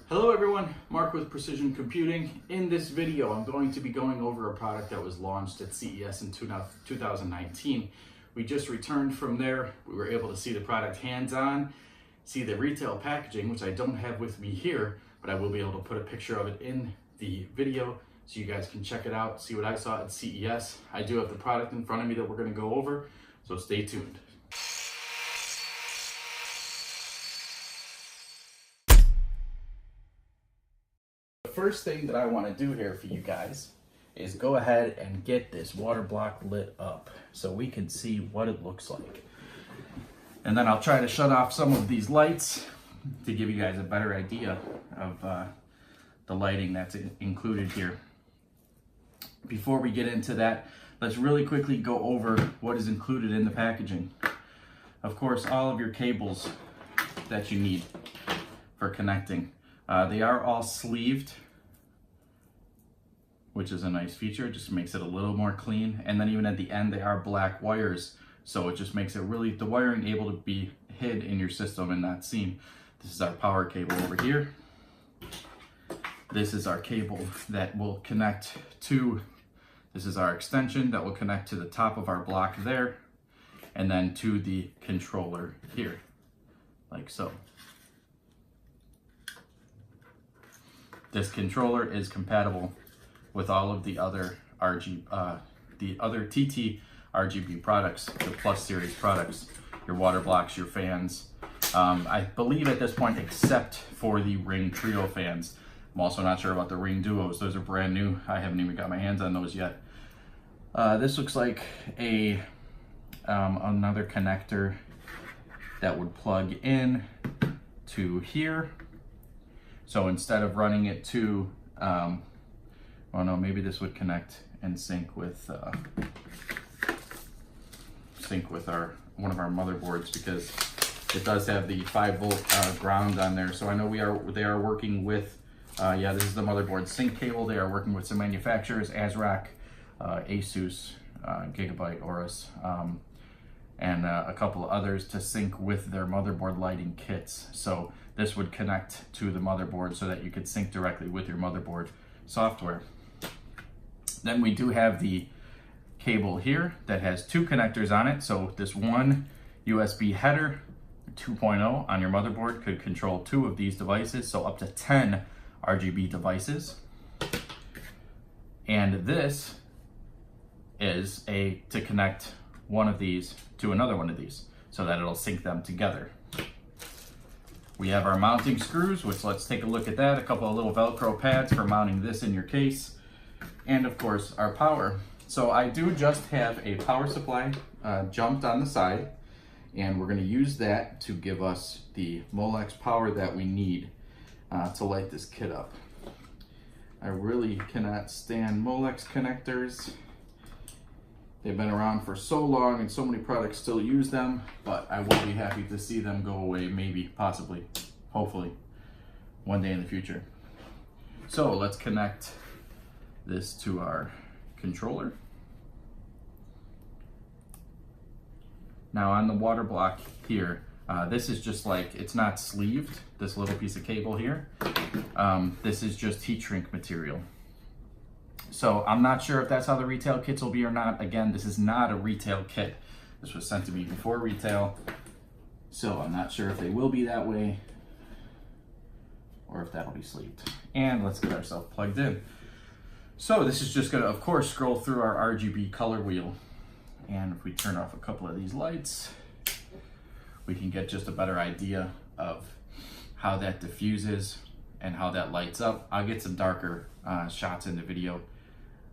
Hello everyone, Mark with Precision Computing. In this video, I'm going to be going over a product that was launched at CES in 2019. We just returned from there. We were able to see the product hands-on, see the retail packaging, which I don't have with me here, but I will be able to put a picture of it in the video so you guys can check it out, see what I saw at CES. I do have the product in front of me that we're going to go over, so stay tuned. The first thing that I want to do here for you guys is go ahead and get this water block lit up so we can see what it looks like. And then I'll try to shut off some of these lights to give you guys a better idea of the lighting that's included here. Before we get into that, let's really quickly go over what is included in the packaging. Of course, all of your cables that you need for connecting. They are all sleeved, which is a nice feature. It just makes it a little more clean. And then even at the end, they are black wires. So it just makes it really, the wiring able to be hid in your system and not seen. This is our power cable over here. This is our cable that will connect to, this is our extension that will connect to the top of our block there, and then to the controller here, like so. This controller is compatible with all of the other TT RGB products, the Plus series products, your water blocks, your fans. I believe at this point, except for the Ring Trio fans. I'm also not sure about the Ring Duos. Those are brand new. I haven't even got my hands on those yet. This looks like a another connector that would plug in to here. So instead of running it to, oh no, maybe this would connect and sync with one of our motherboards, because it does have the 5-volt ground on there. So I know they are working with, yeah, this is the motherboard sync cable. They are working with some manufacturers, ASRock, Asus, Gigabyte, Aorus, and a couple of others to sync with their motherboard lighting kits. So this would connect to the motherboard so that you could sync directly with your motherboard software. Then we do have the cable here that has two connectors on it. So this one USB header 2.0 on your motherboard could control 2 of these devices, so up to 10 RGB devices. And this is to connect one of these to another one of these so that it'll sync them together. We have our mounting screws, which let's take a look at that. A couple of little Velcro pads for mounting this in your case. And of course, our power. So I do just have a power supply jumped on the side, and we're gonna use that to give us the Molex power that we need to light this kit up. I really cannot stand Molex connectors. They've been around for so long and so many products still use them, but I will be happy to see them go away, maybe, possibly, hopefully, one day in the future. So let's connect this to our controller. Now on the water block here, this is just like, it's not sleeved, this little piece of cable here. This is just heat shrink material. So I'm not sure if that's how the retail kits will be or not. Again, this is not a retail kit. This was sent to me before retail. So I'm not sure if they will be that way or if that'll be sleeved. And let's get ourselves plugged in. So this is just gonna, of course, scroll through our RGB color wheel. And if we turn off a couple of these lights, we can get just a better idea of how that diffuses and how that lights up. I'll get some darker shots in the video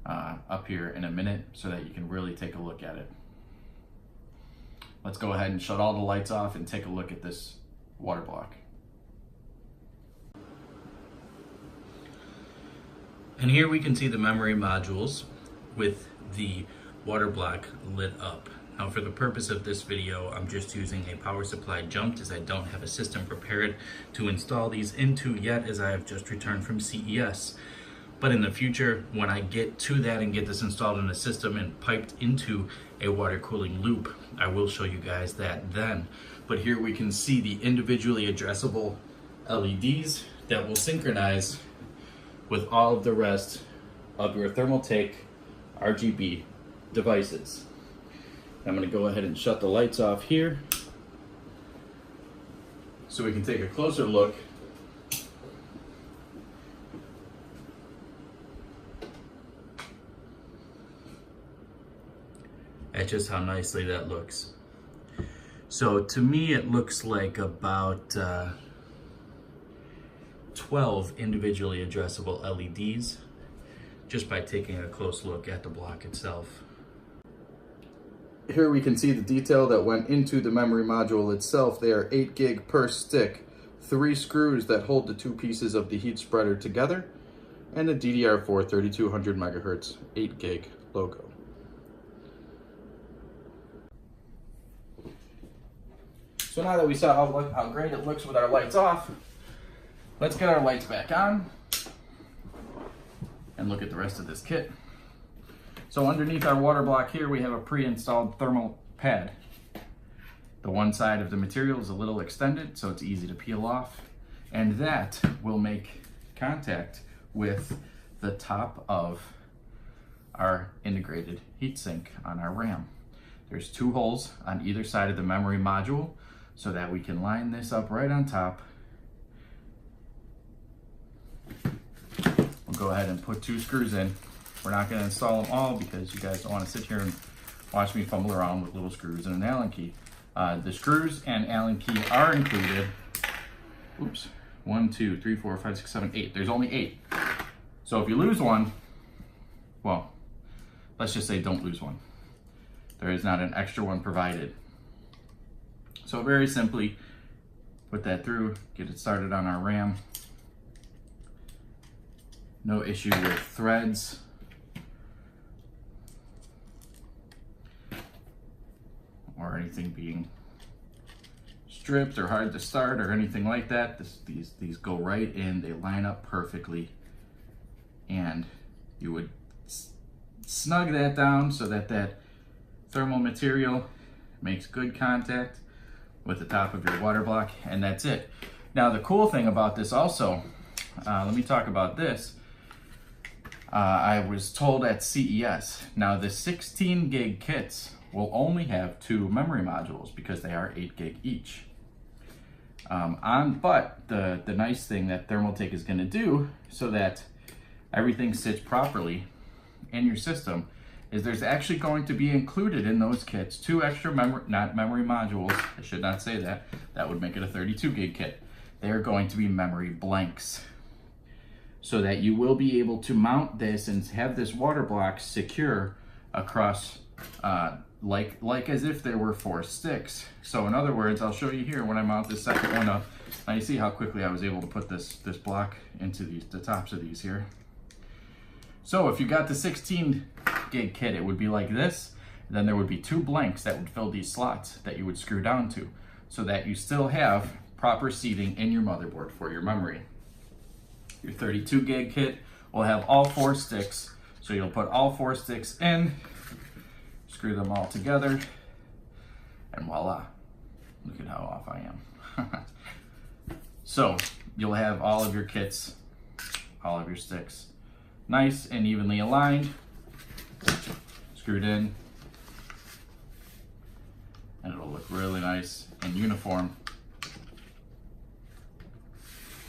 up here in a minute so that you can really take a look at it. Let's go ahead and shut all the lights off and take a look at this water block. And here we can see the memory modules with the water block lit up. Now for the purpose of this video, I'm just using a power supply jumped, as I don't have a system prepared to install these into yet, as I have just returned from CES. But in the future, when I get to that and get this installed in the system and piped into a water cooling loop, I will show you guys that then. But here we can see the individually addressable LEDs that will synchronize with all of the rest of your Thermaltake RGB devices. I'm going to go ahead and shut the lights off here so we can take a closer look at just how nicely that looks. So to me it looks like about 12 individually addressable LEDs just by taking a close look at the block itself. Here we can see the detail that went into the memory module itself. They are 8 gig per stick, 3 screws that hold the 2 pieces of the heat spreader together, and a DDR4 3200 megahertz 8 gig logo. So now that we saw how great it looks with our lights off, let's get our lights back on and look at the rest of this kit. So underneath our water block here, we have a pre-installed thermal pad. The one side of the material is a little extended, so it's easy to peel off, and that will make contact with the top of our integrated heatsink on our RAM. There's 2 holes on either side of the memory module so that we can line this up right on top. We'll go ahead and put 2 screws in. We're not going to install them all because you guys don't want to sit here and watch me fumble around with little screws and an Allen key. The screws and Allen key are included. Oops. 1, 2, 3, 4, 5, 6, 7, 8. There's only 8. So if you lose one, well, let's just say don't lose one. There is not an extra one provided. So very simply, put that through, get it started on our RAM. No issue with threads. Or anything being stripped or hard to start or anything like that. These go right in, they line up perfectly. And you would snug that down so that that thermal material makes good contact with the top of your water block, and that's it. Now the cool thing about this also, let me talk about this. I was told at CES, now the 16 gig kits will only have 2 memory modules because they are 8 gig each. But the nice thing that Thermaltake is going to do so that everything sits properly in your system is there's actually going to be included in those kits 2 extra not memory modules. I should not say that. That would make it a 32 gig kit. They're going to be memory blanks so that you will be able to mount this and have this water block secure across like as if there were 4 sticks. So in other words, I'll show you here when I mount this second one up. Now you see how quickly I was able to put this block into the tops of these here. So if you got the 16 gig kit, it would be like this. Then there would be 2 blanks that would fill these slots that you would screw down to so that you still have proper seating in your motherboard for your memory. Your 32 gig kit will have all 4 sticks. So you'll put all 4 sticks in, screw them all together, and voila. Look at how off I am. So you'll have all of your kits, all of your sticks, nice and evenly aligned, screwed in, and it'll look really nice and uniform.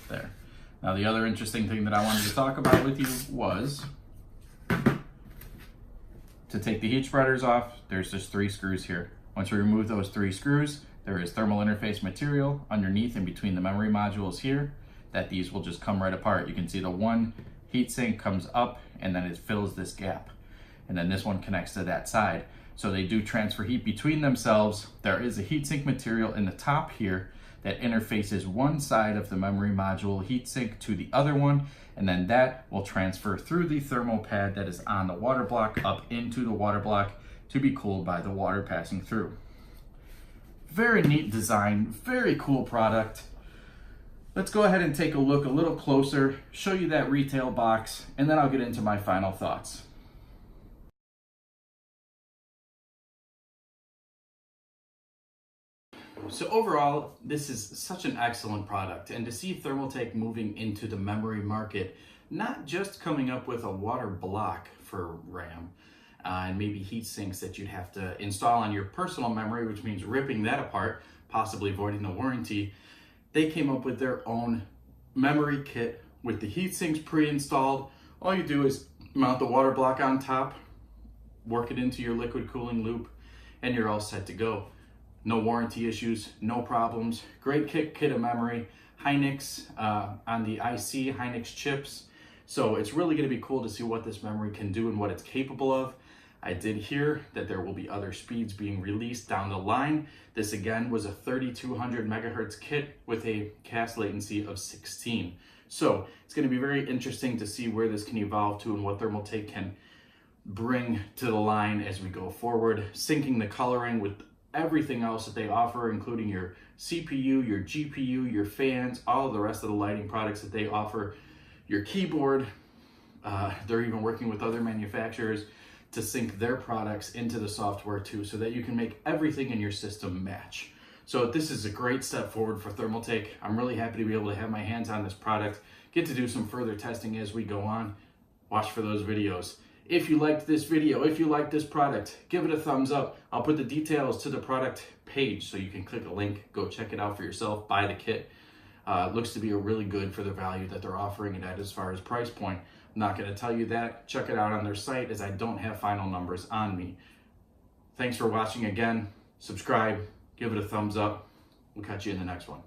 There. Now the other interesting thing that I wanted to talk about with you was to take the heat spreaders off. There's just 3 screws here. Once you remove those 3 screws, there is thermal interface material underneath and between the memory modules here that these will just come right apart. You can see the one heatsink comes up and then it fills this gap. And then this one connects to that side. So they do transfer heat between themselves. There is a heatsink material in the top here that interfaces one side of the memory module heatsink to the other one, and then that will transfer through the thermal pad that is on the water block up into the water block to be cooled by the water passing through. Very neat design, very cool product. Let's go ahead and take a look a little closer, show you that retail box, and then I'll get into my final thoughts. So overall, this is such an excellent product, and to see Thermaltake moving into the memory market, not just coming up with a water block for RAM, and maybe heat sinks that you'd have to install on your personal memory, which means ripping that apart, possibly voiding the warranty. They came up with their own memory kit with the heat sinks pre-installed. All you do is mount the water block on top, work it into your liquid cooling loop, and you're all set to go. No warranty issues, no problems. Great kit of memory. Hynix on the IC, Hynix chips. So it's really going to be cool to see what this memory can do and what it's capable of. I did hear that there will be other speeds being released down the line. This again was a 3200 megahertz kit with a cast latency of 16. So it's going to be very interesting to see where this can evolve to and what Thermaltake can bring to the line as we go forward, syncing the coloring with everything else that they offer, including your CPU, your GPU, your fans, all of the rest of the lighting products that they offer, your keyboard. They're even working with other manufacturers to sync their products into the software too, so that you can make everything in your system match. So this is a great step forward for Thermaltake. I'm really happy to be able to have my hands on this product, get to do some further testing as we go on. Watch for those videos. If you liked this video, if you like this product, give it a thumbs up. I'll put the details to the product page so you can click a link, go check it out for yourself, buy the kit. It looks to be a really good for the value that they're offering it at as far as price point. I'm not going to tell you that. Check it out on their site, as I don't have final numbers on me. Thanks for watching again. Subscribe, give it a thumbs up. We'll catch you in the next one.